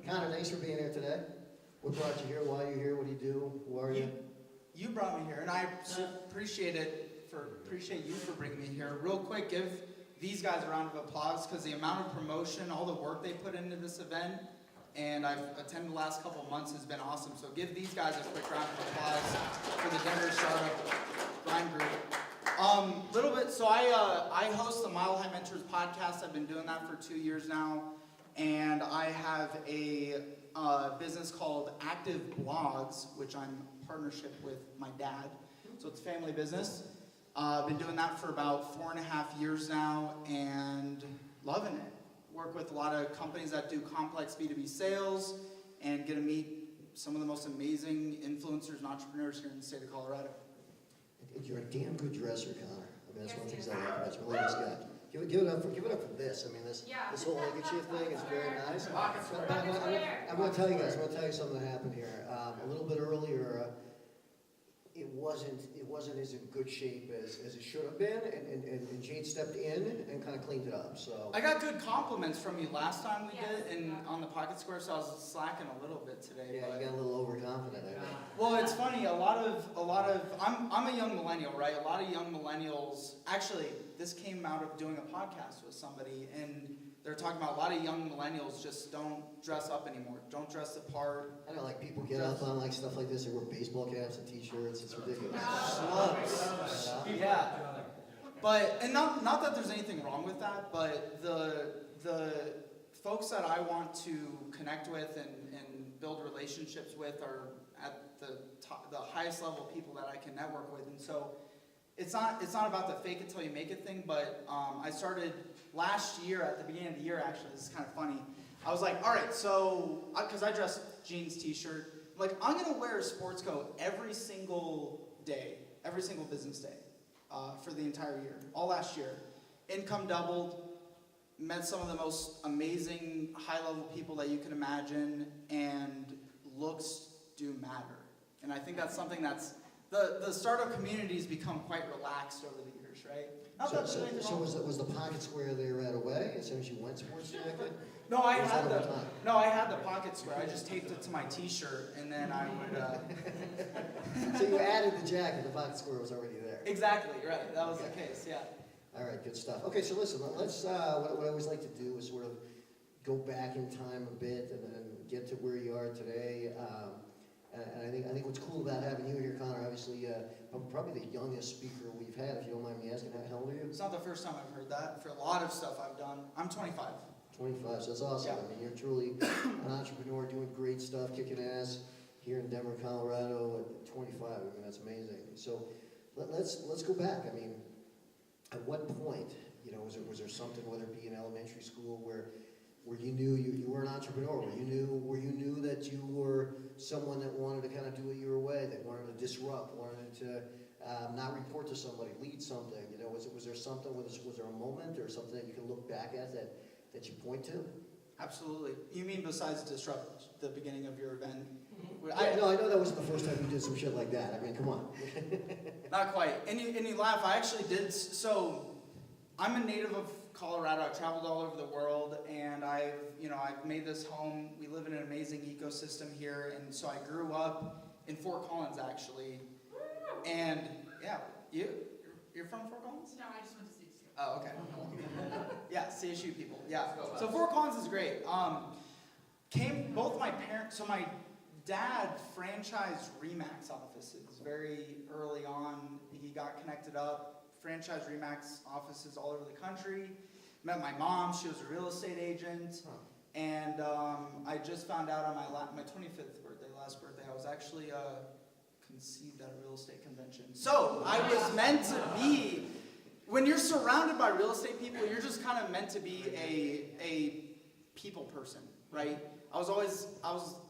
Connor, thanks for being here today. What brought you here? Why are you here? What do you do? Who are you? You brought me here, and I appreciate you for bringing me here. Real quick, give these guys a round of applause because the amount of promotion, all the work they put into this event, and I've attended the last couple of months has been awesome. So give these guys a quick round of applause for the Denver Startup Grind Group. Little bit. So I host the Mile High Mentors podcast. I've been doing that for 2 years now, and I have a business called ActiveBlogs, which I'm in partnership with my dad. So it's a family business. I've been doing that for about 4.5 years now, and loving it. Work with a lot of companies that do complex B2B sales, and get to meet some of the most amazing influencers and entrepreneurs here in the state of Colorado. You're a damn good dresser, Connor. I mean, that's one of the things I like about you. Really nice guy. Give it up for this. I mean, this whole handkerchief thing is very nice. I'm going to tell you guys. I'm going to tell you something that happened here. A little bit earlier, it wasn't as in good shape as it should have been, and Jane stepped in and kind of cleaned it up. So I got good compliments from you last time we did, on the Pocket Square. So I was slacking a little bit today. Yeah, you got a little overconfident, I think. Well, it's funny. I'm a young millennial, right? A lot of young millennials. Actually, this came out of doing a podcast with somebody, and they're talking about a lot of young millennials just don't dress up anymore. Don't dress the part. I know, like people get up on like stuff like this. They wear baseball caps and T-shirts. It's ridiculous. Slumps. Yeah. But and not that there's anything wrong with that, but the folks that I want to connect with and build relationships with are at the highest level of people that I can network with, and so. It's not about the fake it till you make it thing, but I started last year, at the beginning of the year actually, this is kind of funny. I was like, all right, so, because I dress jeans, t-shirt, like I'm going to wear a sports coat every single day, every single business day for the entire year, all last year. Income doubled, met some of the most amazing high-level people that you can imagine, and looks do matter. And I think that's something that's the startup community's become quite relaxed over the years, right? So was the Pocket Square there right away as soon as you went sports jacket? No, I had the Pocket Square. I just taped it to my T-shirt, and then I would. So you added the jacket. The Pocket Square was already there. Exactly right. That was the case. Yeah. All right, good stuff. Okay, so listen. Let's. What I always like to do is sort of go back in time a bit and then get to where you are today. And I think what's cool about having you here, Connor, obviously, probably the youngest speaker we've had, if you don't mind me asking. How old are you? It's not the first time I've heard that. For a lot of stuff I've done, I'm 25. 25, so that's awesome. Yeah. I mean, you're truly an entrepreneur doing great stuff, kicking ass here in Denver, Colorado at 25. I mean, that's amazing. So let's go back. I mean, at what point, was there something, whether it be in elementary school, where you knew you were an entrepreneur, where you knew that you were someone that wanted to kind of do it your way, that wanted to disrupt, wanted to not report to somebody, lead something? Was there something? Was there a moment or something that you can look back at that you point to? Absolutely. You mean besides disrupt the beginning of your event? I know that wasn't the first time you did some shit like that. I mean, come on. Not quite. And you laugh. I actually did. So I'm a native of Colorado. I've traveled all over the world, and I've made this home. We live in an amazing ecosystem here, and so I grew up in Fort Collins, actually. And yeah, you're from Fort Collins? No, I just went to CSU. Oh, okay. Yeah, CSU people. Yeah. So Fort Collins is great. Both my parents. So my dad franchised Remax offices very early on. He got connected up. Franchise Remax offices all over the country. Met my mom. She was a real estate agent. And I just found out on my 25th birthday, last birthday, I was actually conceived at a real estate convention. So I was meant to be, when you're surrounded by real estate people, you're just kind of meant to be a people person, right? I was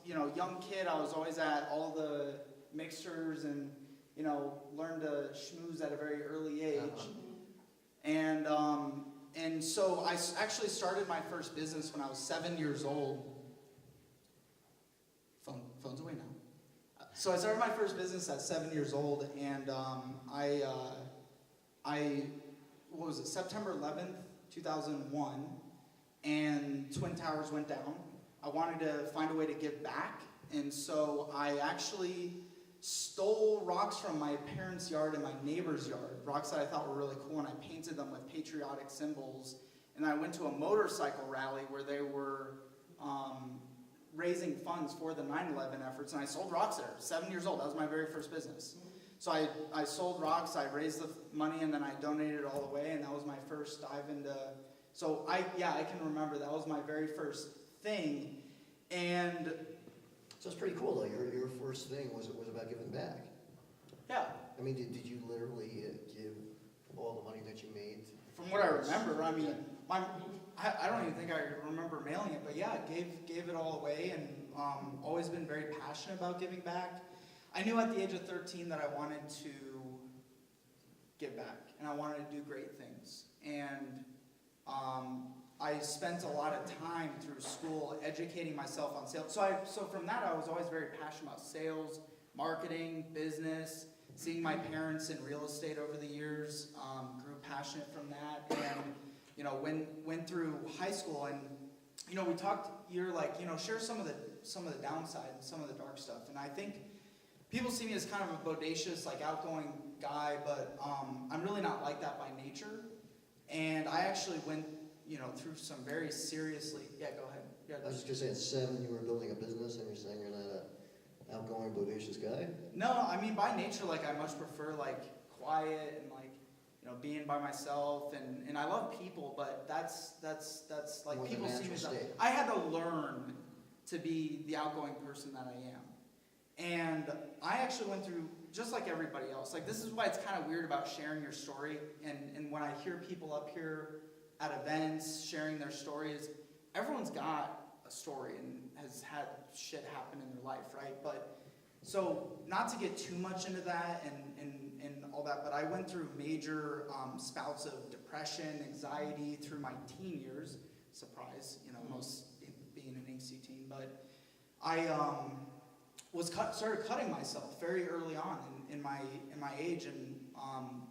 young kid. I was always at all the mixers and learned to schmooze at a very early age. And so I actually started my first business when I was 7 years old. Phone's away now. So I started my first business at 7 years old, and what was it, September 11th, 2001, and Twin Towers went down. I I wanted to find a way to give back. And so I actually stole rocks from my parents' yard and my neighbor's yard, rocks that I thought were really cool, and I painted them with patriotic symbols. And I went to a motorcycle rally where they were raising funds for the 9/11 efforts, and I sold rocks there. 7 years old, that was my very first business. So I sold rocks, I raised the money, and then I donated it all away, and that was my first dive into, so I can remember that was my very first thing. And So it's pretty cool though, your first thing was about giving back. yeah, I mean, did you literally give all the money that you made? from what I remember, I mean, I don't even think I remember mailing it, but yeah, gave it all away, and always been very passionate about giving back. I knew at the age of 13 that I wanted to give back, and I wanted to do great things. And I spent a lot of time through school educating myself on sales. So from that, I was always very passionate about sales, marketing, business. Seeing my parents in real estate over the years, grew passionate from that. And went through high school, and we talked. You're like, share some of the downside and some of the dark stuff. And I think people see me as kind of a bodacious, like outgoing guy, but I'm really not like that by nature. And I actually went, through some very seriously. Yeah, go ahead. Yeah, I was just gonna say, at 7 you were building a business, and you're saying you're not an outgoing, bodacious guy? No, I mean by nature, like I much prefer like quiet and like being by myself, and I love people, but that's like More the people see me natural as state. I had to learn to be the outgoing person that I am. And I actually went through, just like everybody else, like this is why it's kind of weird about sharing your story, and when I hear people up here at events sharing their stories, everyone's got a story and has had shit happen in their life, right? But so not to get too much into that and all that, but I went through major spouts of depression, anxiety through my teen years. Surprise, most being an angsty teen, but I started cutting myself very early on in my age, and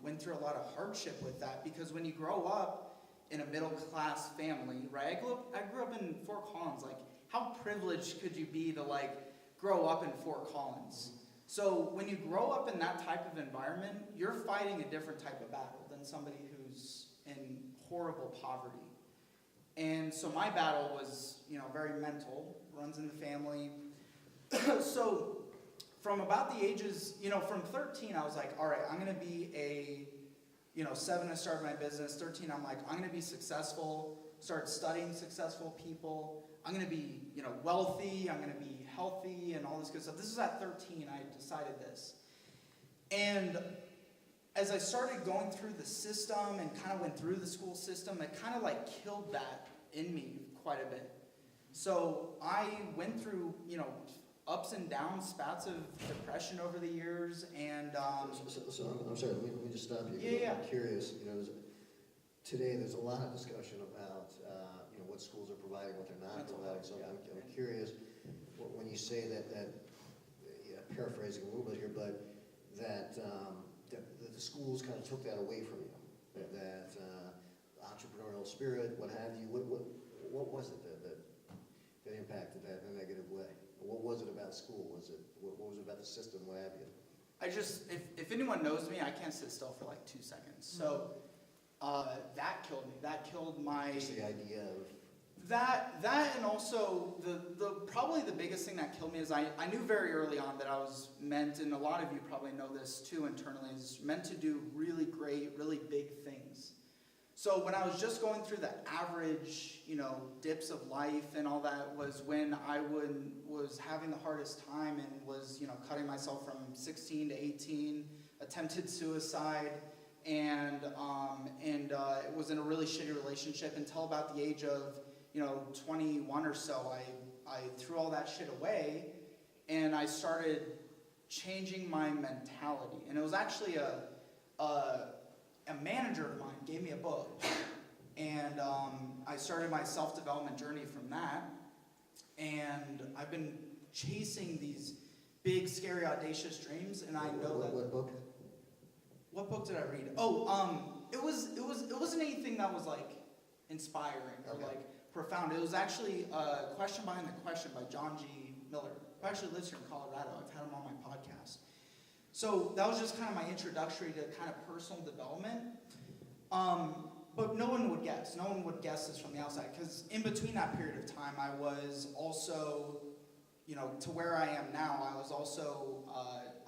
went through a lot of hardship with that, because when you grow up in a middle class family, right? I grew up in Fort Collins. Like, how privileged could you be to like grow up in Fort Collins? So when you grow up in that type of environment, you're fighting a different type of battle than somebody who's in horrible poverty. And so my battle was, very mental, runs in the family. So from about the ages, from 13, I was like, all right, I'm going to be 7, I started my business. 13, I'm like, I'm going to be successful, start studying successful people. I'm going to be, wealthy. I'm going to be healthy and all this good stuff. This is at 13, I decided this. And as I started going through the system and kind of went through the school system, it kind of like killed that in me quite a bit. So I went through, ups and downs, spouts of depression over the years, and So I'm sorry, let me just stop you. Yeah. I'm curious, today there's a lot of discussion about, what schools are providing, what they're not providing. So I'm curious, when you say that paraphrasing a little bit here, but that the schools kind of took that away from you, that entrepreneurial spirit, what have you. What was it that impacted that in a negative way? What was it about school? What was it about the system? What have you? I just, if anyone knows me, I can't sit still for like 2 seconds. So that killed me. That killed my... Just the idea of... That and also the probably the biggest thing that killed me is I knew very early on that I was meant, and a lot of you probably know this too internally, is meant to do really great, really big things. So when I was just going through the average, dips of life and all that, was when I was having the hardest time and was, cutting myself from 16 to 18, attempted suicide, and was in a really shitty relationship until about the age of, 21 or so. I threw all that shit away, and I started changing my mentality. And it was actually a manager of mine gave me a book, and I started my self-development journey from that, and I've been chasing these big, scary, audacious dreams, and I know that... What book? What book did I read? Oh, it wasn't anything that was like inspiring or like profound. It was actually a question behind the question by John G. Miller, who actually lives here in Colorado. I've had him on my podcast. So that was just kind of my introductory to kind of personal development. But no one would guess. No one would guess this from the outside, because in between that period of time, I was also, to where I am now, I was also,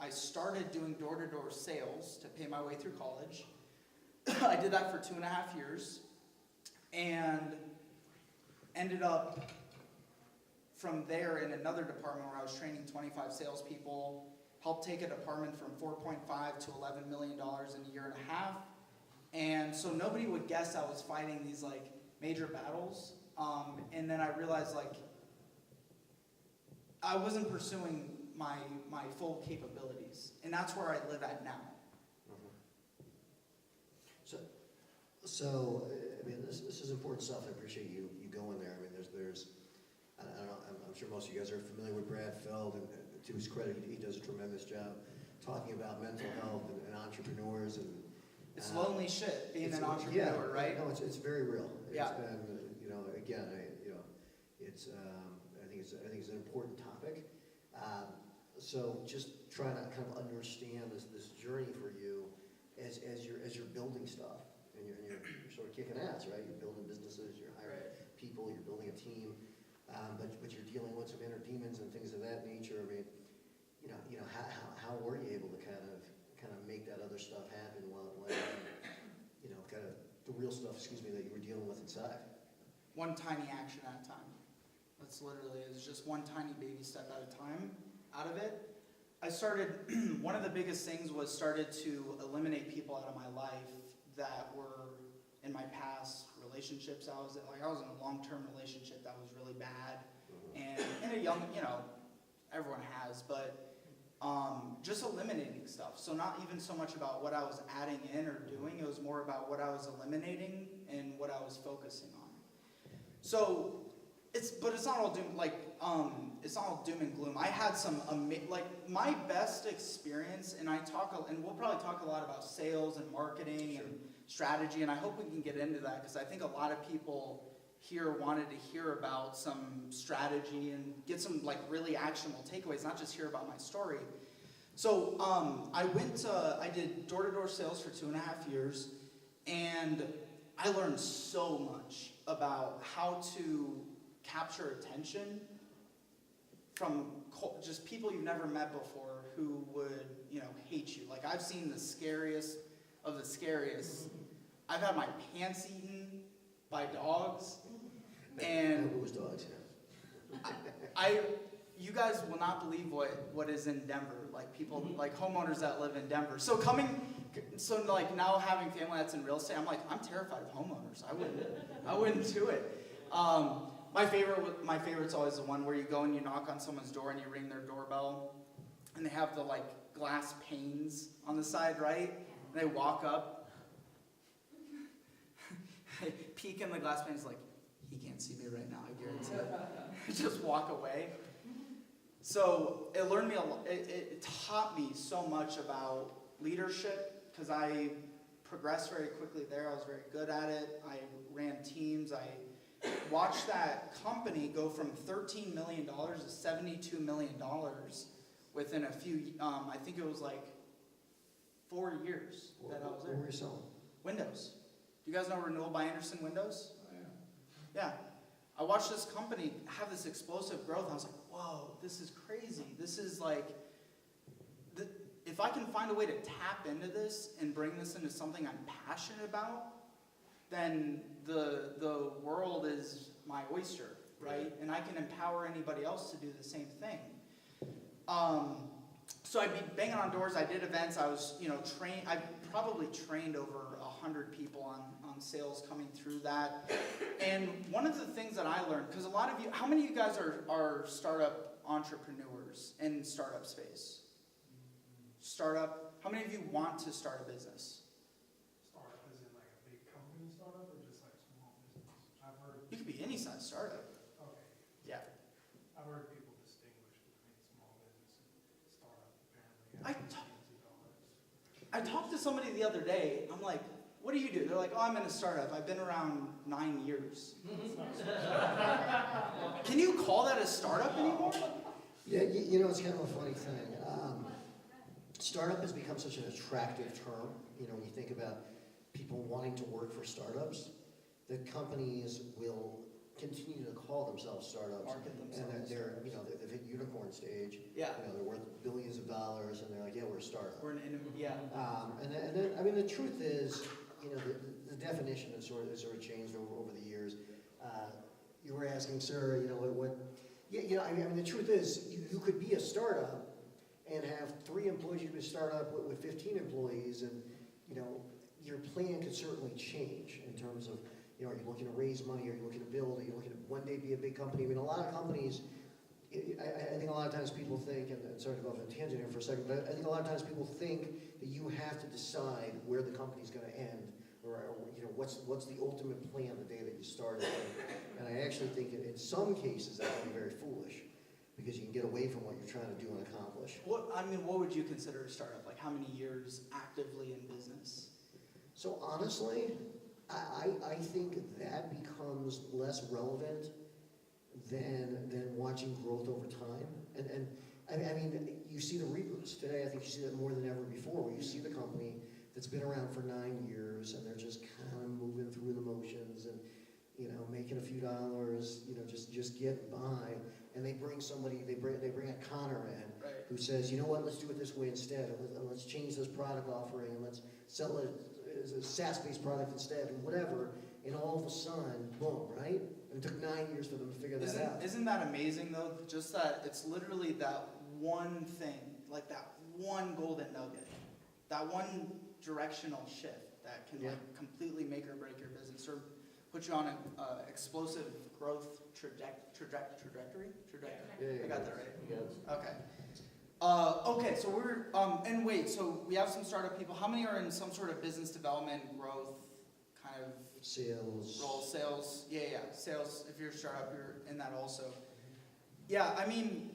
I started doing door-to-door sales to pay my way through college. I did that for 2.5 years, and ended up from there in another department where I was training 25 salespeople, helped take a department from $4.5 to $11 million in a year and a half. And so nobody would guess I was fighting these like major battles. And then I realized like I wasn't pursuing my full capabilities. And that's where I live at now. So I mean, this is important stuff. I appreciate you going there. I mean, there's I don't know, I'm sure most of you guys are familiar with Brad Feld, and to his credit, he does a tremendous job talking about mental health and entrepreneurs and. It's lonely shit being an entrepreneur, right? No, it's very real. Yeah. It's been, again, it's I think it's an important topic. So just trying to kind of understand this journey for you as you're building stuff and you're sort of kicking ass, right? You're building businesses, you're hiring people, you're building a team, but you're dealing with some inner demons and things of that nature. I mean, how were you able to kind of make that other stuff happen while kind of the real stuff, that you were dealing with inside? One tiny action at a time. That's literally, it's just one tiny baby step at a time out of it. I started, one of the biggest things was started to eliminate people out of my life that were in my past relationships. I was in a long-term relationship that was really bad. And in a young, everyone has, but just eliminating stuff. So not even so much about what I was adding in or doing, it was more about what I was eliminating and what I was focusing on. So it's not all doom, it's not all doom and gloom. I had some, my best experience, and we'll probably talk a lot about sales and marketing and strategy, and I hope we can get into that, because I think a lot of people here wanted to hear about some strategy and get some really actionable takeaways, not just hear about my story. So I did door-to-door sales for 2.5 years, and I learned so much about how to capture attention from just people you've never met before who would, hate you. Like, I've seen the scariest of the scariest. I've had my pants eaten by dogs. And it was dogs, you guys will not believe what is in Denver. Like people, like homeowners that live in Denver. So now having family that's in real estate, I'm terrified of homeowners. I wouldn't do it. My favorite's always the one where you go and you knock on someone's door and you ring their doorbell, and they have the glass panes on the side, right? And they walk up, they peek in the glass panes he can't see me right now, I guarantee it. Just walk away. So it learned me a lot. It taught me so much about leadership, because I progressed very quickly there. I was very good at it. I ran teams. I watched that company go from $13 million to $72 million within a few, I think it was 4 years that I was there. What were you selling? Windows. Do you guys know Renewal by Anderson Windows? Yeah. I watched this company have this explosive growth, and I was like, whoa, this is crazy. This is if I can find a way to tap into this and bring this into something I'm passionate about, then the world is my oyster, right? And I can empower anybody else to do the same thing. So I'd be banging on doors. I did events. I was, trained. I probably trained over 100 people on sales coming through that. And one of the things that I learned, because a lot of you, how many of you guys are startup entrepreneurs in startup space? Startup. How many of you want to start a business? Startup is in a big company startup, or just small business? I've heard. You could be any size startup. Okay. Yeah. I've heard people distinguish between small business and startup. Apparently, I talked to somebody the other day. I'm like, what do you do? They're like, oh, I'm in a startup. I've been around 9 years. Can you call that a startup anymore? Yeah, you know, it's kind of a funny thing. Startup has become such an attractive term. You know, when you think about people wanting to work for startups, the companies will continue to call themselves startups. Market themselves. And they're you know, they've hit unicorn stage. Yeah. You know, they're worth billions of dollars, and they're like, yeah, we're a startup. We're yeah. And then, I mean, the truth is, you know, the definition has sort of changed over the years. You were asking, sir, you know, yeah, you know, I mean, the truth is, you could be a startup and have 3 employees. You could start up with 15 employees, and, you know, your plan could certainly change in terms of, you know, are you looking to raise money? Are you looking to build? Are you looking to one day be a big company? I mean, a lot of companies, I think a lot of times people think, and sorry to go off on a tangent here for a second, but I think a lot of times people think that you have to decide where the company's going to end, or you know, what's the ultimate plan the day that you started. And I actually think in some cases that can be very foolish, because you can get away from what you're trying to do and accomplish. What would you consider a startup? Like, how many years actively in business? So honestly, I think that becomes less relevant than watching growth over time. And I mean, you see the reboots today. I think you see that more than ever before, where you see the company that's been around for 9 years, and they're just kind of moving through the motions, and you know, making a few dollars, you know, just get by. And they bring somebody, they bring a Connor in, Right. who says, you know what, let's do it this way instead, and let's change this product offering, and let's sell it as a SaaS-based product instead, and whatever. And all of a sudden, boom, right? And it took 9 years for them to figure that out. Isn't that amazing though? Just that it's literally that one thing, like that one golden nugget, that one directional shift that can like completely make or break your business, or put you on an explosive growth trajectory. Yeah, I got that right. Yes. Okay. Okay, so we're and wait, so we have some startup people. How many are in some sort of business development, growth, kind of Sales. role? Sales. Yeah. Sales. If you're a startup, you're in that also. Yeah, I mean,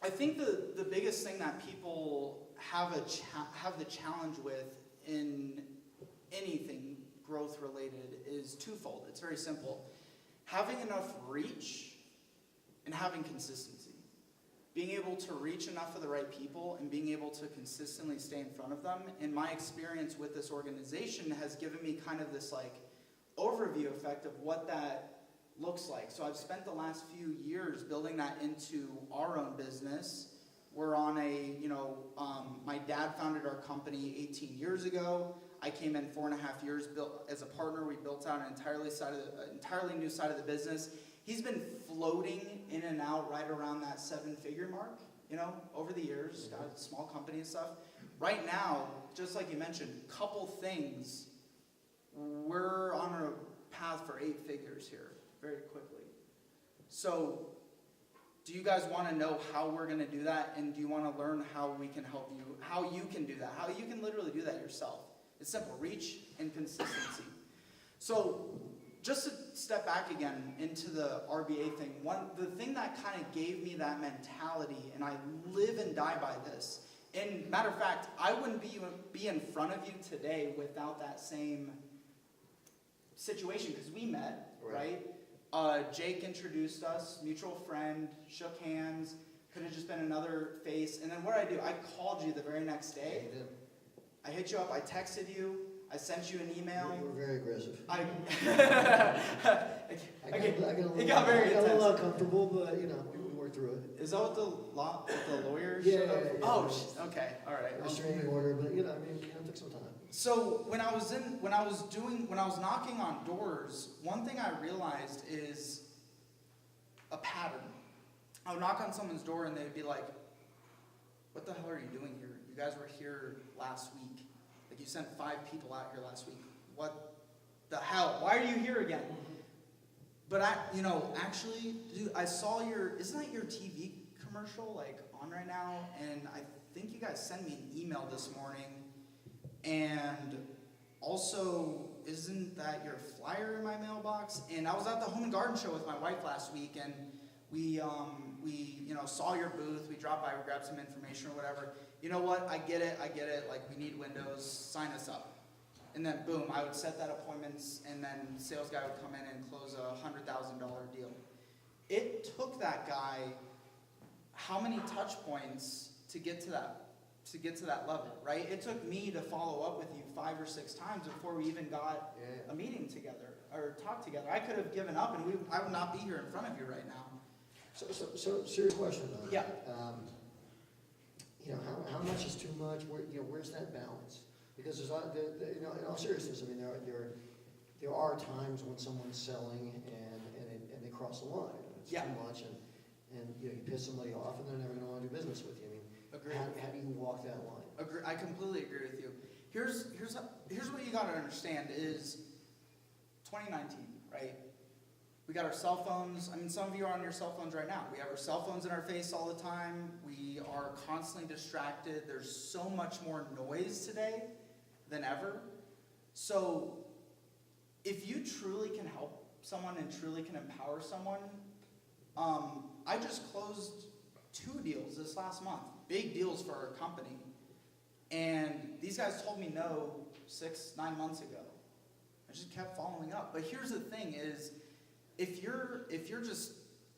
I think the biggest thing that people have the challenge with in anything growth related is twofold. It's very simple. Having enough reach and having consistency. Being able to reach enough of the right people and being able to consistently stay in front of them. And my experience with this organization has given me kind of this like overview effect of what that looks like. So I've spent the last few years building that into our own business. We're on a, you know, my dad founded our company 18 years ago. I came in 4.5 years, built as a partner. We built out an entirely new side of the business. He's been floating in and out right around that 7-figure mark, you know, over the years. Got a small company and stuff. Right now, just like you mentioned, couple things, we're on a path for 8 figures here very quickly. So do you guys want to know how we're going to do that? And do you want to learn how we can help you, how you can do that, how you can literally do that yourself? It's simple, reach and consistency. So just to step back again into the RBA thing, the thing that kind of gave me that mentality, and I live and die by this, and matter of fact, I wouldn't be in front of you today without that same situation, because we met, right? Jake introduced us, mutual friend, shook hands, could have just been another face, and then what did I do? I called you the very next day. I hit you up, I texted you, I sent you an email. You were very aggressive. It got very intense. I got a little uncomfortable, but you know, we worked through it. Is that what the lawyer Yeah, showed up? yeah. Oh, okay, all right. Restraining order, but you know, I mean, it took some time. So when I was knocking on doors, one thing I realized is a pattern. I would knock on someone's door and they'd be like, "What the hell are you doing here? You guys were here last week. Like you sent 5 people out here last week. What the hell? Why are you here again?" But actually, dude, I saw isn't that your TV commercial like on right now? And I think you guys sent me an email this morning. And also, isn't that your flyer in my mailbox? And I was at the Home and Garden Show with my wife last week, and we saw your booth. We dropped by, we grabbed some information or whatever. You know what? I get it. Like, we need windows. Sign us up. And then boom, I would set that appointments, and then the sales guy would come in and close a $100,000 deal. It took that guy how many touch points to get to that level, right? It took me to follow up with you 5 or 6 times before we even got a meeting together or talked together. I could have given up, and I would not be here in front of you right now. So serious question though. Yeah. You know, how much is too much? Where's that balance? Because there's, in all seriousness, I mean, there are times when someone's selling and they cross the line. It's Yeah. too much, and you piss somebody off, and they're never going to want to do business with you. I mean, Agreed. how do you walk that line? I completely agree with you. Here's what you got to understand is 2019, right? We got our cell phones. I mean, some of you are on your cell phones right now. We have our cell phones in our face all the time. We are constantly distracted. There's so much more noise today than ever. So if you truly can help someone and truly can empower someone, I just closed 2 deals this last month, big deals for our company. And these guys told me no 6-9 months ago. I just kept following up. But here's the thing is, if you're just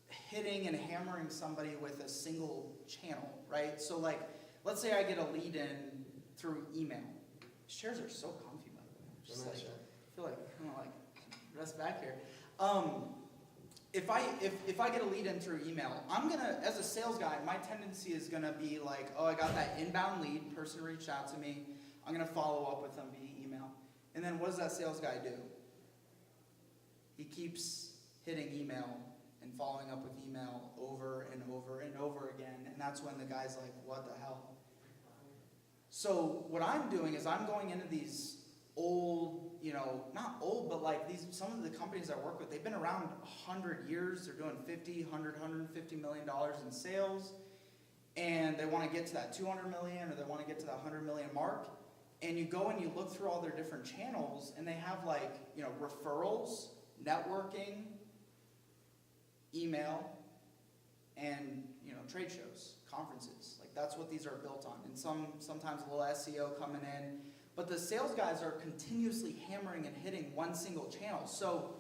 hitting and hammering somebody with a single channel, right? So like, let's say I get a lead in through email. These chairs are so comfy, by the way. Just like, I feel like I'm gonna like rest back here. If I get a lead in through email, I'm gonna, as a sales guy, my tendency is gonna be like, oh, I got that inbound lead, person reached out to me, I'm gonna follow up with them via email. And then what does that sales guy do? He keeps hitting email and following up with email over and over and over again, and that's when the guy's like, what the hell? So what I'm doing is I'm going into these old, not old, but like some of the companies I work with, they've been around 100 years, they're doing 50, 100, $150 million in sales, and they want to get to that 200 million, or they want to get to that 100 million mark, and you go and you look through all their different channels, and they have like, referrals, networking, email, and trade shows, conferences. Like that's what these are built on. And sometimes a little SEO coming in. But the sales guys are continuously hammering and hitting one single channel. So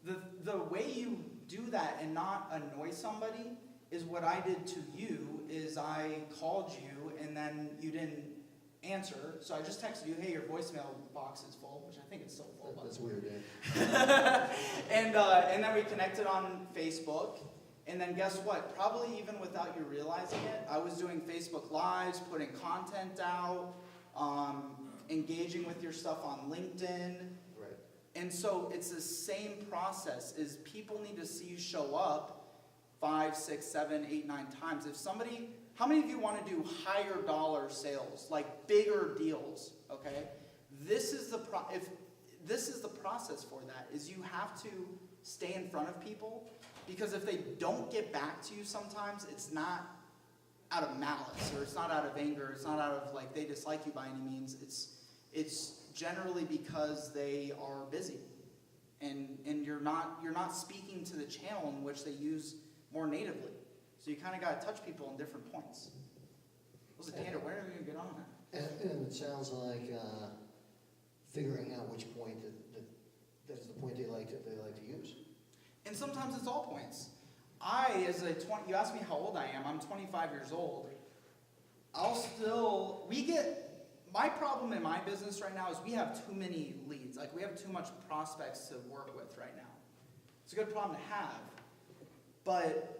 the way you do that and not annoy somebody is what I did to you, is I called you and then you didn't answer. So I just texted you, hey, your voicemail box is full, which I think it's still full. That's weird, and then we connected on Facebook. And then guess what? Probably even without you realizing it, I was doing Facebook Lives, putting content out, engaging with your stuff on LinkedIn. Right. And so it's the same process, is people need to see you show up 5, 6, 7, 8, 9 times. How many of you want to do higher dollar sales, like bigger deals, okay? This is the process for that, is you have to stay in front of people, because if they don't get back to you sometimes, it's not out of malice, or it's not out of anger, it's not out of like they dislike you by any means. It's generally because they are busy, and you're not speaking to the channel in which they use more natively. So you kind of got to touch people in different points. What's the tangent? Where are we going to get on that? And it sounds like figuring out which point that's the point they like to use. And sometimes it's all points. You asked me how old I am. I'm 25 years old. My problem in my business right now is we have too many leads. Like we have too much prospects to work with right now. It's a good problem to have. But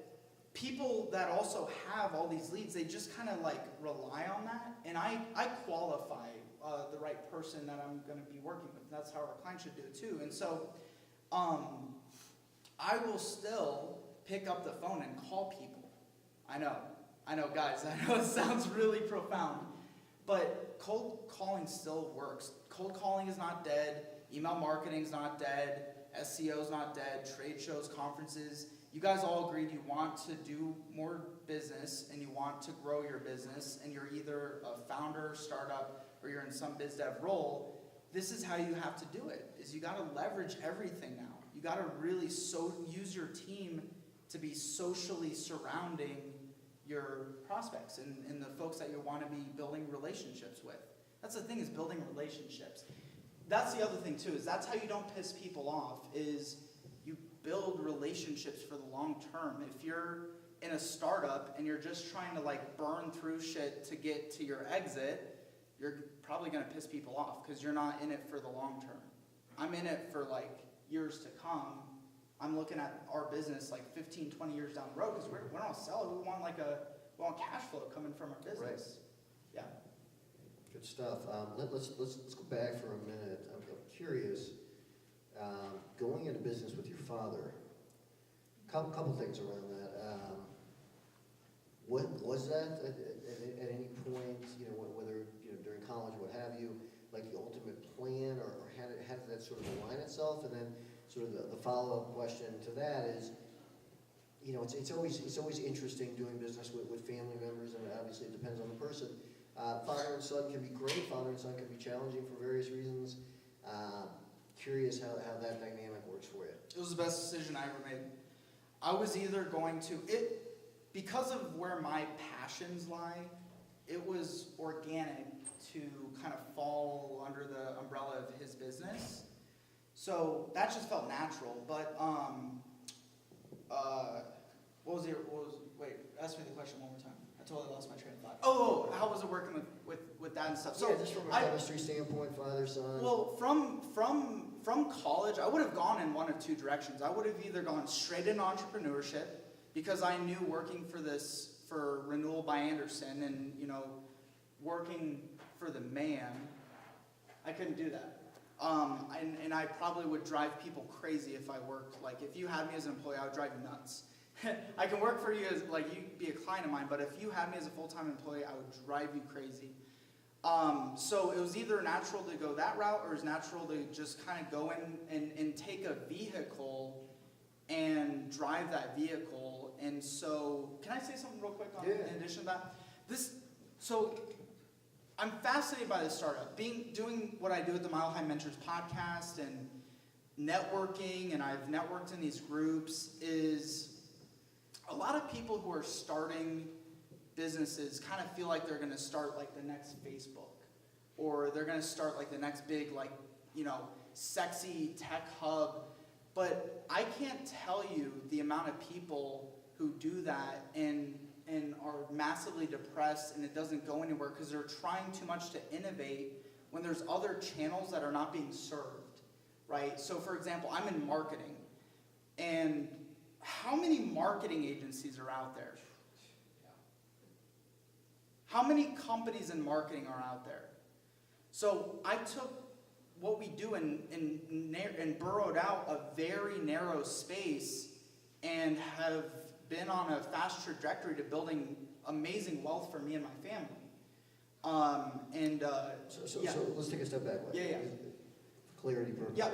people that also have all these leads, they just kind of like rely on that. And I qualify the right person that I'm going to be working with. That's how our client should do it too. And so I will still pick up the phone and call people. I know, guys, I know it sounds really profound, but cold calling still works. Cold calling is not dead. Email marketing is not dead. SEO is not dead. Trade shows, conferences. You guys all agreed you want to do more business and you want to grow your business, and you're either a founder, startup, or you're in some biz dev role. This is how you have to do it, is you got to leverage everything now. You got to really use your team to be socially surrounding your prospects and the folks that you want to be building relationships with. That's the thing, is building relationships. that's the other thing too, is that's how you don't piss people off, is you build relationships for the long term. If you're in a startup and you're just trying to like burn through shit to get to your exit, you're probably gonna piss people off because you're not in it for the long term. I'm in it for like years to come. I'm looking at our business like 15, 20 years down the road because we don't want to sell it. We want cash flow coming from our business. Right. Yeah. Good stuff. Let's go back for a minute. I'm curious. Going into business with your father. Couple things around that. What was that at any point? You know, whether during college, what have you, like the ultimate plan, or how did that sort of align itself? And then sort of the follow-up question to that is, it's always interesting doing business with family members, and obviously it depends on the person. Father and son can be great. Father and son can be challenging for various reasons. Curious how that dynamic works for you. It was the best decision I ever made. I was either going to, because of where my passions lie, it was organic to kind of fall under the umbrella of his business. So that just felt natural. But wait, ask me the question one more time. I totally lost my train of thought. Oh, how was it working with that and stuff? So yeah, just from a chemistry standpoint, father, son. Well, from college, I would have gone in one of two directions. I would have either gone straight into entrepreneurship, because I knew working for Renewal by Anderson and, working for the man, I couldn't do that. And I probably would drive people crazy if I worked. Like, if you had me as an employee, I would drive you nuts. I can work for you as, like, you'd be a client of mine, but if you had me as a full-time employee, I would drive you crazy. So it was either natural to go that route, or it was natural to just kind of go in and take a vehicle and drive that vehicle. And so, can I say something real quick in addition to that? So I'm fascinated by this startup. Doing what I do at the Mile High Mentors podcast and networking, and I've networked in these groups, is a lot of people who are starting businesses kind of feel like they're going to start like the next Facebook, or they're going to start like the next big, like, sexy tech hub. But I can't tell you the amount of people who do that and are massively depressed, and it doesn't go anywhere because they're trying too much to innovate when there's other channels that are not being served, right? So for example, I'm in marketing, and how many marketing agencies are out there? How many companies in marketing are out there? So I took what we do and burrowed out a very narrow space and have been on a fast trajectory to building amazing wealth for me and my family. So let's take a step back. Yeah. For clarity purposes. Yeah.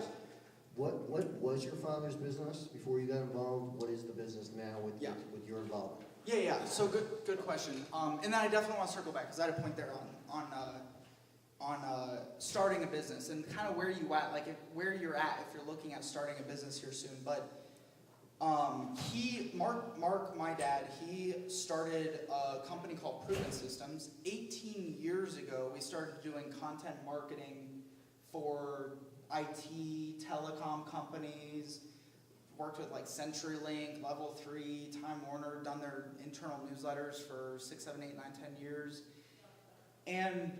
What was your father's business before you got involved? What is the business now with your involvement? Yeah. So good question. And then I definitely want to circle back because I had a point there on starting a business and kind of where you at, like where you're at if you're looking at starting a business here soon. But Mark, my dad, he started a company called Proven Systems. 18 years ago, we started doing content marketing for IT, telecom companies. Worked with like CenturyLink, Level 3, Time Warner, done their internal newsletters for 6, 7, 8, 9, 10 years. And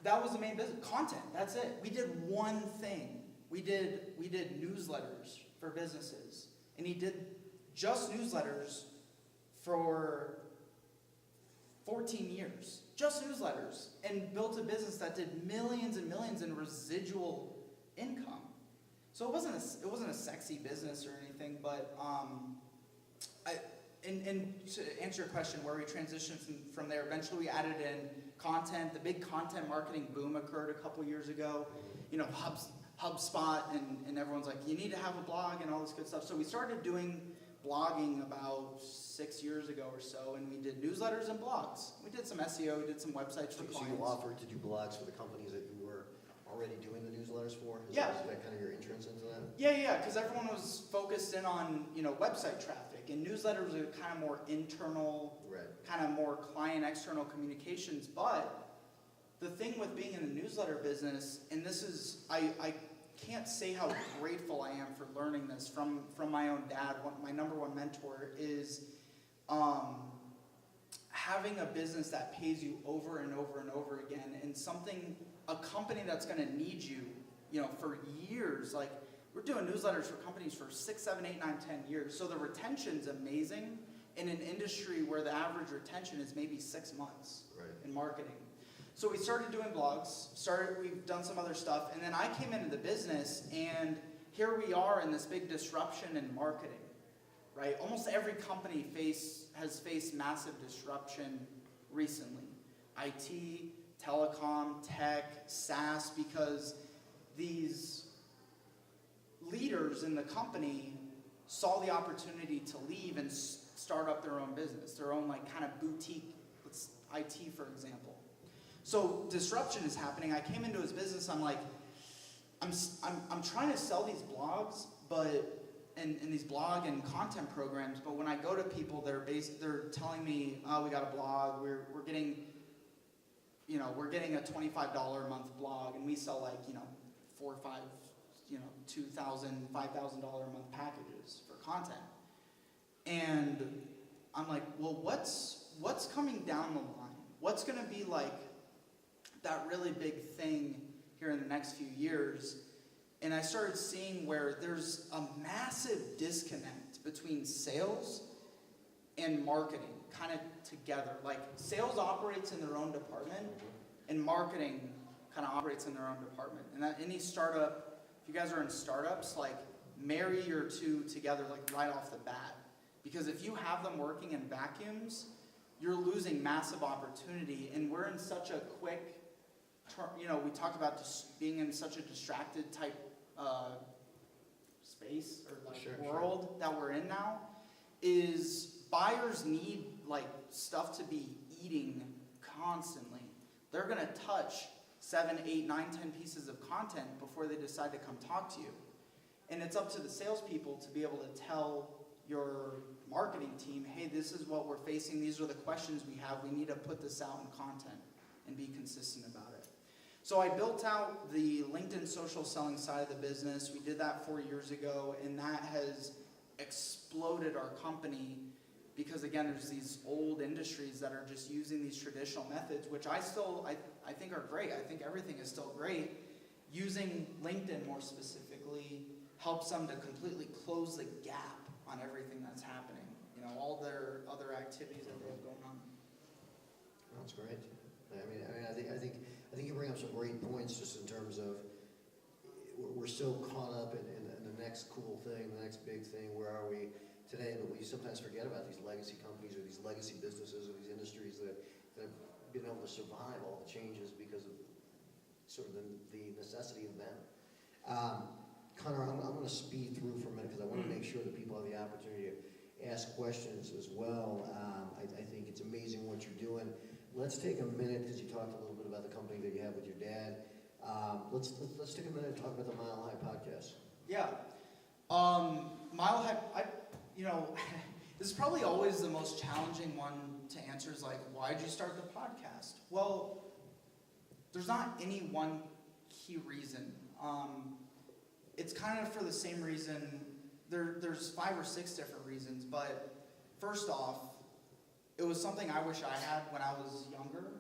that was the main business. Content, that's it. We did one thing. We did newsletters for businesses. And he did just newsletters for 14 years. Just newsletters. And built a business that did millions and millions in residual income. So it wasn't a sexy business or anything, but and to answer your question, where we transitioned from there, eventually we added in content. The big content marketing boom occurred a couple years ago. HubSpot and everyone's like, you need to have a blog and all this good stuff. So we started doing blogging about 6 years ago or so, and we did newsletters and blogs. We did some SEO, we did some websites for clients. So you offered to do blogs for the companies that you were already doing the newsletters for? Is that kind of your entrance into that? Yeah, because everyone was focused in on, website traffic, and newsletters are kind of more internal, kind of more client external communications, but the thing with being in the newsletter business, and this is, I can't say how grateful I am for learning this from my own dad. My number one mentor is having a business that pays you over and over and over again, and a company that's going to need you, for years. Like, we're doing newsletters for companies for 6, 7, 8, 9, 10 years. So the retention's amazing in an industry where the average retention is maybe 6 months in marketing. So we started doing blogs, we've done some other stuff, and then I came into the business, and here we are in this big disruption in marketing, right? Almost every company has faced massive disruption recently. IT, telecom, tech, SaaS, because these leaders in the company saw the opportunity to leave and start up their own business, their own kind of boutique, IT for example. So disruption is happening. I came into his business, I'm like, I'm trying to sell these blogs, and these blog and content programs, but when I go to people, they're telling me, oh, we got a blog, we're getting a $25 a month blog, and we sell 4 or 5, $2,000, $5,000 a month packages for content. And I'm like, well, what's coming down the line? What's going to be that really big thing here in the next few years? And I started seeing where there's a massive disconnect between sales and marketing kind of together. Like, sales operates in their own department, and marketing kind of operates in their own department. And that any startup, if you guys are in startups, marry your two together right off the bat. Because if you have them working in vacuums, you're losing massive opportunity. And we're in such a quick, we talked about just being in such a distracted type space or world that we're in now, is buyers need stuff to be eating constantly. They're going to touch 7, 8, 9, 10 pieces of content before they decide to come talk to you. And it's up to the salespeople to be able to tell your marketing team, hey, this is what we're facing, these are the questions we have, we need to put this out in content and be consistent about it. So I built out the LinkedIn social selling side of the business. We did that 4 years ago, and that has exploded our company because, again, there's these old industries that are just using these traditional methods, which I think are great. I think everything is still great. Using LinkedIn more specifically helps them to completely close the gap on everything that's happening. All their other activities that they have going on. That's great. I think you bring up some great points just in terms of we're so caught up in the next cool thing, the next big thing. Where are we today? But we sometimes forget about these legacy companies or these legacy businesses or these industries that have been able to survive all the changes because of sort of the necessity of them. Connor, I'm going to speed through for a minute because I want to make sure that people have the opportunity to ask questions as well. I think it's amazing what you're doing. Let's take a minute, because you talked a little bit about the company that you have with your dad. Let's take a minute and talk about the Mile High podcast. Yeah. Mile High, this is probably always the most challenging one to answer is why'd you start the podcast? Well, there's not any one key reason. It's kind of for the same reason. There's 5 or 6 different reasons, but first off, it was something I wish I had when I was younger,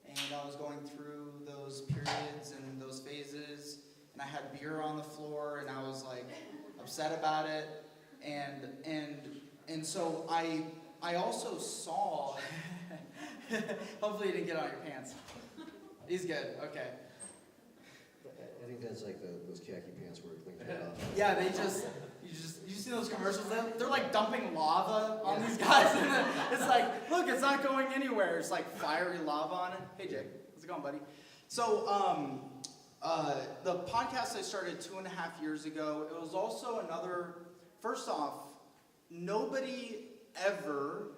and I was going through those periods and those phases, and I had beer on the floor, and I was upset about it, and so I also saw. Hopefully you didn't get on your pants. He's good. Okay. I think that's those khaki pants where you clean it off. Yeah, you see those commercials? They're dumping lava on these guys, and it's look, it's not going anywhere. It's fiery lava on it. Hey, Jake, how's it going, buddy? So, the podcast I started 2.5 years ago. It was also another. First off, nobody ever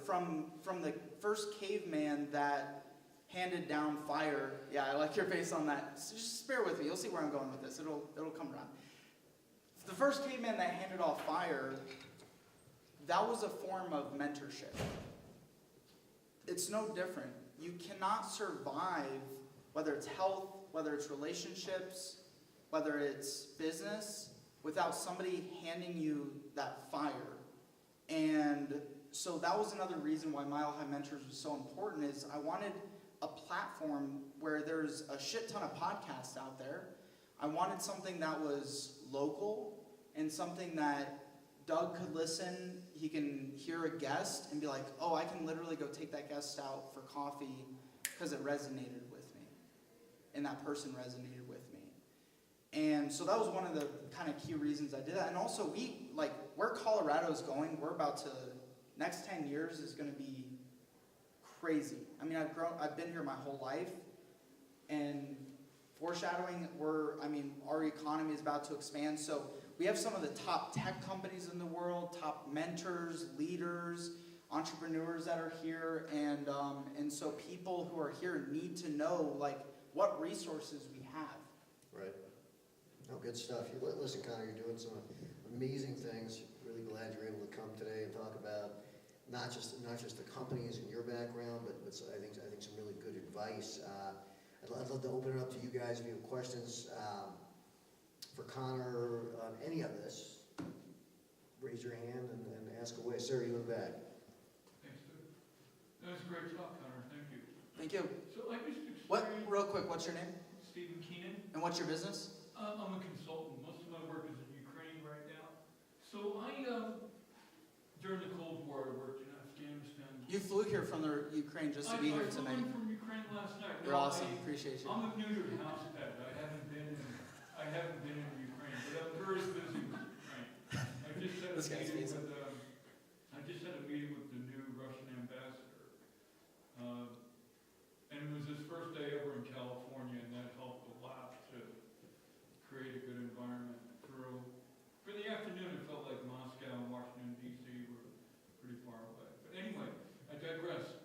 from the first caveman that handed down fire. Yeah, I like your face on that. So just bear with me. You'll see where I'm going with this. It'll come around. The first caveman that handed off fire, that was a form of mentorship. It's no different. You cannot survive, whether it's health, whether it's relationships, whether it's business, without somebody handing you that fire. And so that was another reason why Mile High Mentors was so important, is I wanted a platform where there's a shit ton of podcasts out there. I wanted something that was local and something that Doug could listen, he can hear a guest and be like, oh, I can literally go take that guest out for coffee because it resonated with me. And that person resonated with me. And so that was one of the kind of key reasons I did that. And also where Colorado's going, we're about to, next 10 years is going to be crazy. I mean, I've been here my whole life, and foreshadowing, our economy is about to expand. So we have some of the top tech companies in the world, top mentors, leaders, entrepreneurs that are here, and so people who are here need to know what resources we have. Right. No, good stuff. Listen, Connor, you're doing some amazing things. Really glad you're able to come today and talk about not just the companies and your background, but I think some really good advice. I'd love to open it up to you guys if you have questions for Connor on any of this. Raise your hand and ask away. Sir, you in the back. Thanks, Doug. That was a great talk, Connor. Thank you. Thank you. So I just What, experienced... real quick, what's your name? Stephen Keenan. And what's your business? I'm a consultant. Most of my work is in Ukraine right now. So during the Cold War, I worked in Afghanistan. You flew here from the Ukraine just to be here I flew tonight. in from Ukraine last night. You're awesome. Appreciate you. I'm a neutered house pet. I haven't been in Ukraine, but I'm very busy with Ukraine. I just had This guy's amazing. a meeting with the new Russian ambassador, and it was his first day ever in California, and that helped a lot to create a good environment. For the afternoon, it felt like Moscow and Washington D.C. were pretty far away. But anyway, I digress.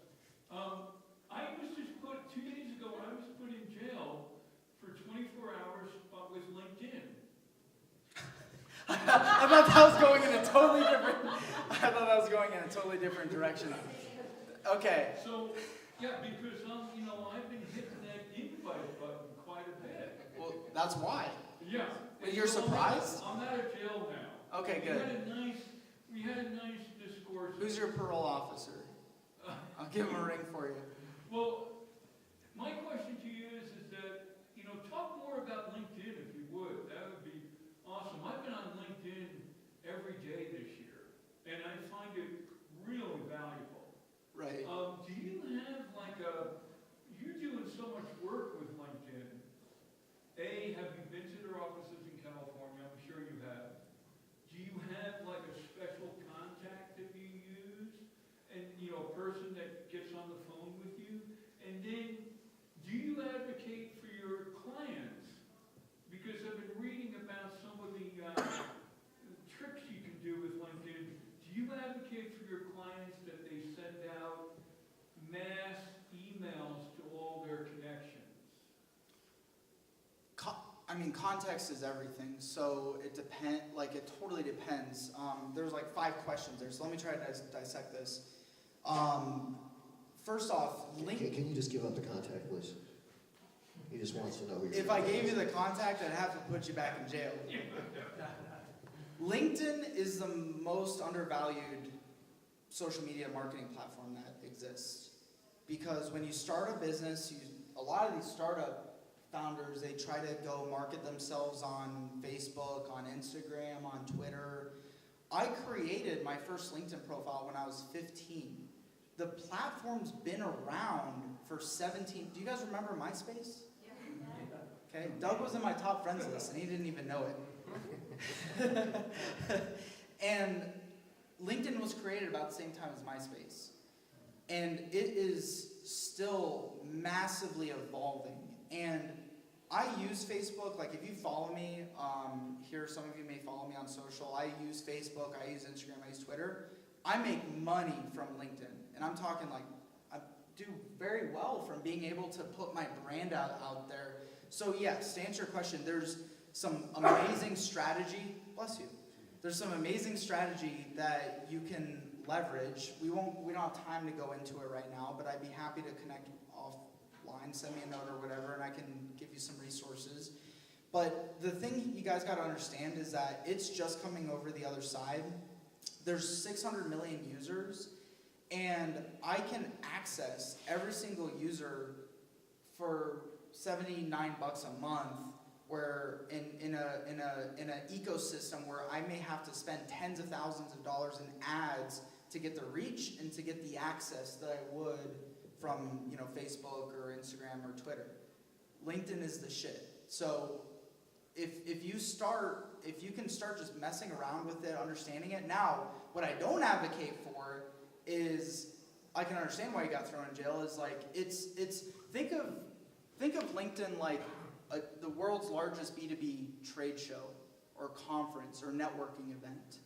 I was just 2 days ago, I was put in jail for 24 hours with LinkedIn. I thought that was going in a totally different direction. Okay. So, yeah, because I've been hitting that invite button quite a bit. Well, that's why. Yeah. But you're surprised? I'm out of jail now. Okay, good. We had a nice discourse. Who's your parole officer? I'll give him a ring for you. Well, my question to you is that, talk more about LinkedIn if you would. That would be awesome. I've been on LinkedIn every day this year, and I find it really valuable. Right. Do you have you're doing so much work with LinkedIn. Have you been to their offices in California? I'm sure you have. Do you have a special contact that you use? And, a person that gets on the phone with you? And then, do you advocate for your clients? Because I've been reading about some of the tricks you can do with LinkedIn. Do you advocate for your clients that they send out mass emails to all their connections? Context is everything. So it it totally depends. There's 5 questions there, so let me try to dissect this. First off, Can you just give up the contact, please? He just wants to know who you're. if I gave you the contact, I'd have to put you back in jail. LinkedIn is the most undervalued social media marketing platform that exists. Because when you start a business, a lot of these startup founders, they try to go market themselves on Facebook, on Instagram, on Twitter. I created my first LinkedIn profile when I was 15. The platform's been around for 17. Do you guys remember MySpace? Yeah. Okay, Doug was in my top friends list and he didn't even know it. And LinkedIn was created about the same time as MySpace. And it is still massively evolving. And I use Facebook, if you follow me, here some of you may follow me on social, I use Facebook, I use Instagram, I use Twitter. I make money from LinkedIn. And I'm talking I do very well from being able to put my brand out there. So yes, to answer your question, there's some amazing strategy, bless you. There's some amazing strategy that you can leverage. We don't have time to go into it right now, but I'd be happy to connect offline, send me a note or whatever, and I can give you some resources. But the thing you guys got to understand is that it's just coming over the other side. There's 600 million users, and I can access every single user for $79 a month. Where in an ecosystem where I may have to spend tens of thousands of dollars in ads to get the reach and to get the access that I would from Facebook or Instagram or Twitter. LinkedIn is the shit. So if you can start just messing around with it, understanding it. Now, what I don't advocate for is, I can understand why you got thrown in jail, is like it's think of LinkedIn like the world's largest B2B trade show or conference or networking event.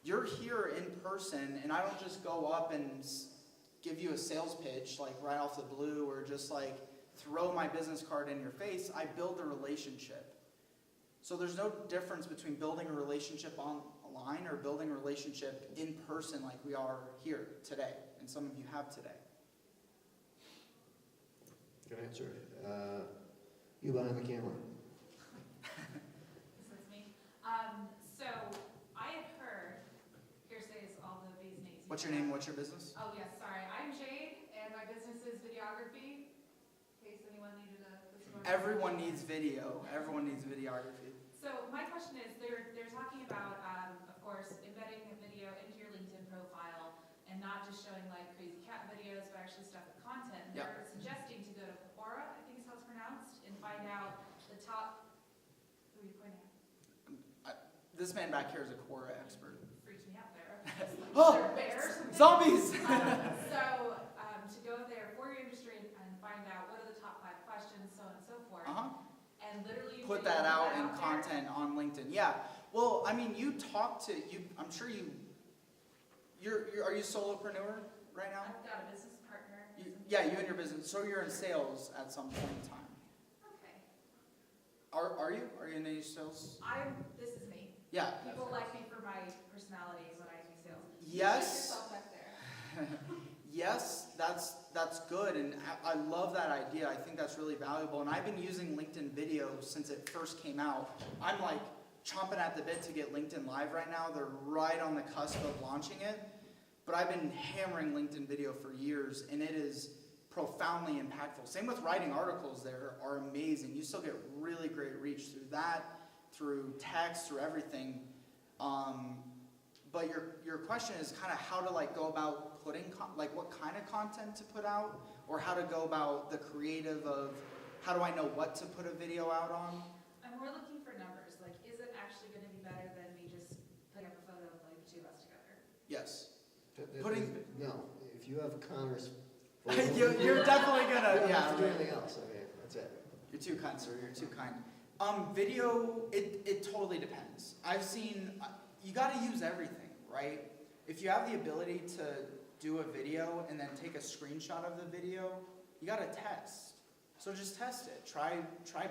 You're here in person, and I don't just go up and give you a sales pitch like right off the blue, or just like throw my business card in your face. I build a relationship. So there's no difference between building a relationship online or building a relationship in person like we are here today, and some of you have today. Good answer. You behind the camera. This is me. So I had heard, hearsay is all the B's and A's. What's your name? What's your business? Oh yes, sorry. I'm Jade, and my business is videography. In case anyone needed a. Everyone needs video. Everyone needs videography. So my question is, they're talking about, of course, embedding a video into your LinkedIn profile, and not just showing like crazy cat videos, but actually stuff with content. Yeah. They're suggesting to go to Quora, I think is how it's pronounced, and find out the top. Who are you pointing at? This man back here is a Quora expert. Freaked me out there. Like, Oh! they're bears. Zombies! So to go there for your industry and find out what are the top 5 questions, so on and so forth, and literally Put that out in content on LinkedIn. Yeah. Well, I mean, you talk to you. I'm sure you're are you a solopreneur right now? I've got a business partner. Yeah, you and your business. So you're in sales at some point in time. Okay. Are you? Are you in any sales? This is me. Yeah. People like me for my personality when I do sales. Yes. You yourself back there. Yes, that's good, and I love that idea. I think that's really valuable, and I've been using LinkedIn Video since it first came out. I'm like chomping at the bit to get LinkedIn Live right now. They're right on the cusp of launching it, but I've been hammering LinkedIn Video for years, and it is profoundly impactful. Same with writing articles. There are amazing. You still get really great reach through that, through text, through everything. But your question is kind of how to like go about putting like what kind of content to put out, or how to go about the creative of how do I know what to put a video out on? And we're looking for numbers. Like, is it actually going to be better than me just putting up a photo of like the two of us together? Yes. No, if you have Connor's. You're definitely You gonna don't yeah. have to do anything else. Okay, that's it. You're too kind, sir. You're too kind. Video, it totally depends. I've seen you got to use everything, right? If you have the ability to do a video and then take a screenshot of the video, you got to test. So just test it. Try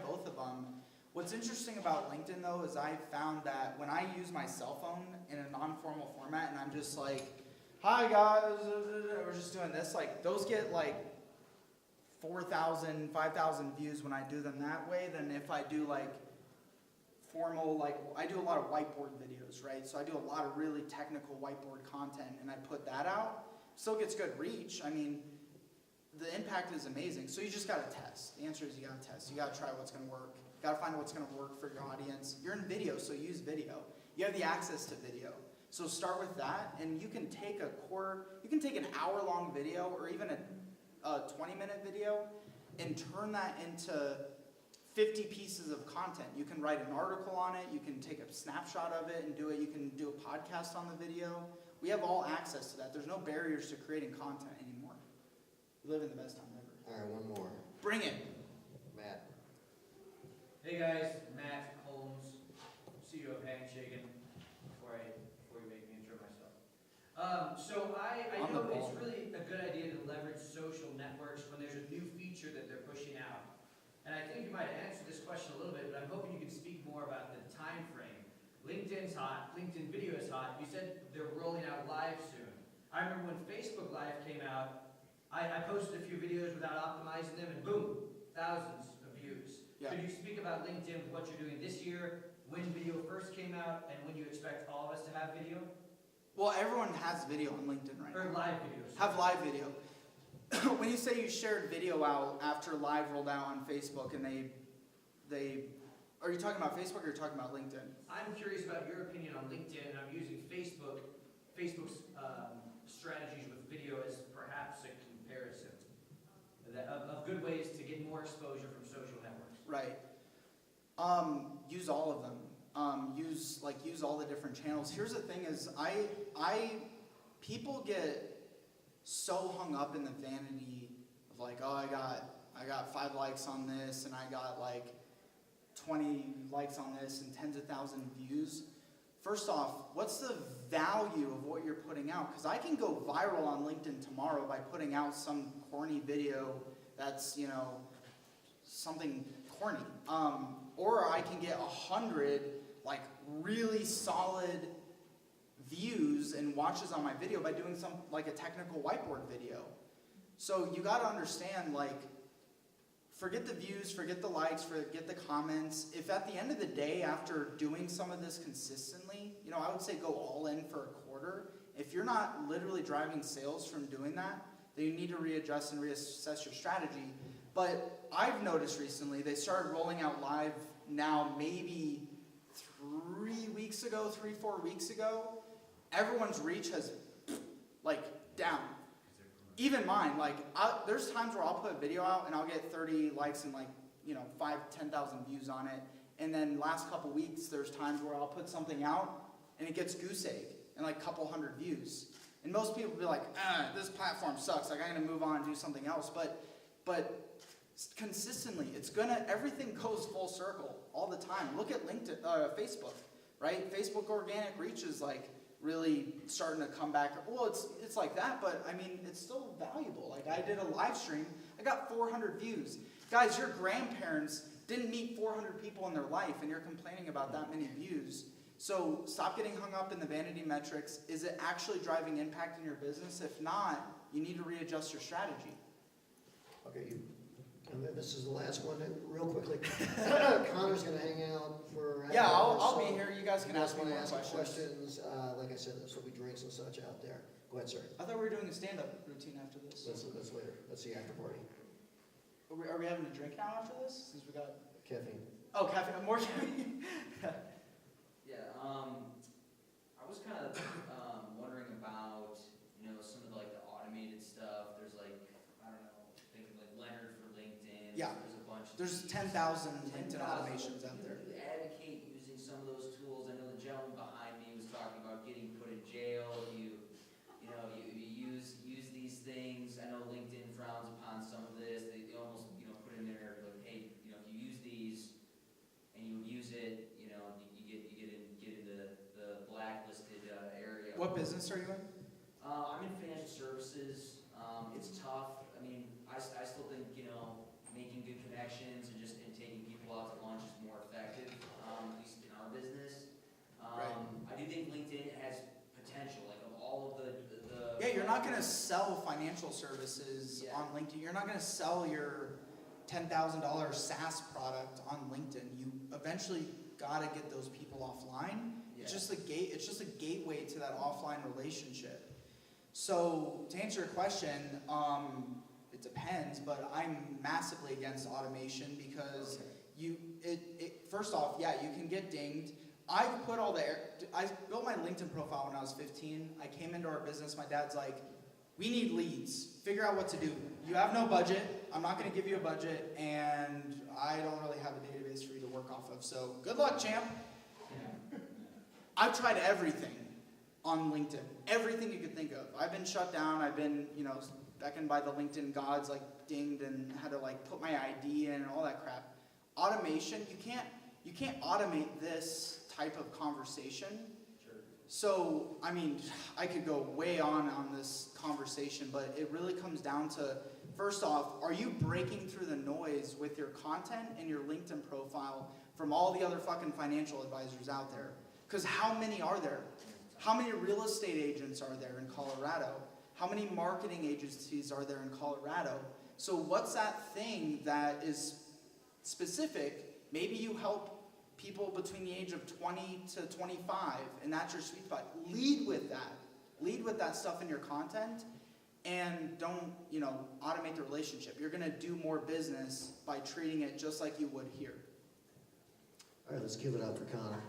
both of them. What's interesting about LinkedIn though is I found that when I use my cell phone in a non-formal format and I'm just like, hi guys, we're just doing this, like those get like 4,000, 5,000 views when I do them that way than if I do like formal, like I do a lot of whiteboard videos, right? So I do a lot of really technical whiteboard content and I put that out. Still gets good reach. I mean, the impact is amazing. So you just got to test. The answer is you got to test. You got to try what's going to work. You got to find what's going to work for your audience. You're in video, so use video. You have the access to video. So start with that, and you can take an hour-long video or even a 20-minute video and turn that into 50 pieces of content. You can write an article on it. You can take a snapshot of it and do it. You can do a podcast on the video. We have all access to that. There's no barriers to creating content anymore. We live in the best time ever. All right, one more. Bring it. Matt. Hey guys, Matt Holmes, CEO of Handshaken. Before you make me intro myself. So I On know the it's ball. really a good idea to leverage social networks when there's a new feature that they're pushing out. And I think you might answer this question a little bit, but I'm hoping you can speak more about the time frame. LinkedIn's hot, LinkedIn Video is hot. You said they're rolling out live soon. I remember when Facebook Live came out, I posted a few videos without optimizing them, and boom, thousands of views. Yeah. Could you speak about LinkedIn with what you're doing this year, when video first came out, and when you expect all of us to have video? Well, everyone has video on LinkedIn right Or now. live videos? Have live video. When you say you shared video out after live rolled out on Facebook, and they, are you talking about Facebook or are you talking about LinkedIn? I'm curious about your opinion on LinkedIn, and I'm using Facebook's strategies with video as perhaps a comparison of good ways to get more exposure from social networks. Right. Use all of them. Use all the different channels. Here's the thing: is people get so hung up in the vanity of like, oh, I got 5 likes on this, and I got like 20 likes on this, and tens of thousands of views. First off, what's the value of what you're putting out? Because I can go viral on LinkedIn tomorrow by putting out some corny video that's, something corny. Or I can get 100 like really solid views and watches on my video by doing some like a technical whiteboard video. So you got to understand, like, forget the views, forget the likes, forget the comments. If at the end of the day, after doing some of this consistently, I would say go all in for a quarter. If you're not literally driving sales from doing that, then you need to readjust and reassess your strategy. But I've noticed recently, they started rolling out live now maybe 3 weeks ago, 4 weeks ago. Everyone's reach has, like, down. Even mine, like, there's times where I'll put a video out and I'll get 30 likes and 10,000 views on it. And then last couple weeks, there's times where I'll put something out and it gets goose egg and like a couple hundred views. And most people will be like, this platform sucks. Like, I'm gonna move on and do something else. But consistently, everything goes full circle all the time. Look at Facebook, right? Facebook organic reach is like really starting to come back. Well, it's like that, but I mean, it's still valuable. Like, I did a live stream, I got 400 views. Guys, your grandparents didn't meet 400 people in their life, and you're complaining about that many views. So stop getting hung up in the vanity metrics. Is it actually driving impact in your business? If not, you need to readjust your strategy. Okay, and then this is the last one, real quickly. Connor's gonna hang out for. Yeah, I'll so be here. You guys can ask me wanna more ask questions. like I said, there'll be drinks and such out there. Go ahead, sir. I thought we were doing a stand-up routine after this. That's later. That's the after party. Are we having a drink now after this? Since we got Caffeine. caffeine, more caffeine. Yeah, I was kind of wondering about, some of the automated stuff. There's I don't know, thinking Leonard for LinkedIn. Yeah. There's a bunch of There's these. 10,000 LinkedIn 10,000. automations out there. Do you advocate using some of those tools? I know the gentleman behind me was talking about getting put in jail. You use these things. I know LinkedIn frowns upon some of this. They almost put in there like, hey, if you use these and you use it, you get into the blacklisted area. What business are you in? I'm in financial services. It's tough. I mean, I still think, making good connections and taking people out to lunch is more effective, at least in our business. Right. I do think LinkedIn has potential, of all of the Yeah, you're not going to sell financial services Yeah. on LinkedIn. You're not going to sell your $10,000 SaaS product on LinkedIn. You eventually got to get those people offline. Yeah. It's just a gateway to that offline relationship. So to answer your question, it depends, but I'm massively against automation because first off, yeah, you can get dinged. I built my LinkedIn profile when I was 15. I came into our business, my dad's like, we need leads. Figure out what to do. You have no budget. I'm not going to give you a budget, and I don't really have a database for you to work off of. So good luck, champ. I've tried everything on LinkedIn. Everything you could think of. I've been shut down. I've been, beckoned by the LinkedIn gods, dinged and had to put my ID in and all that crap. Automation, you can't automate this type of conversation. Sure. So, I mean, I could go way on this conversation, but it really comes down to, first off, are you breaking through the noise with your content and your LinkedIn profile from all the other fucking financial advisors out there? Because how many are there? How many real estate agents are there in Colorado? How many marketing agencies are there in Colorado? So what's that thing that is specific? Maybe you help people between the age of 20 to 25, and that's your sweet spot. Lead with that. Lead with that stuff in your content, and don't, automate the relationship. You're gonna do more business by treating it just like you would here. All right, let's give it up for Connor.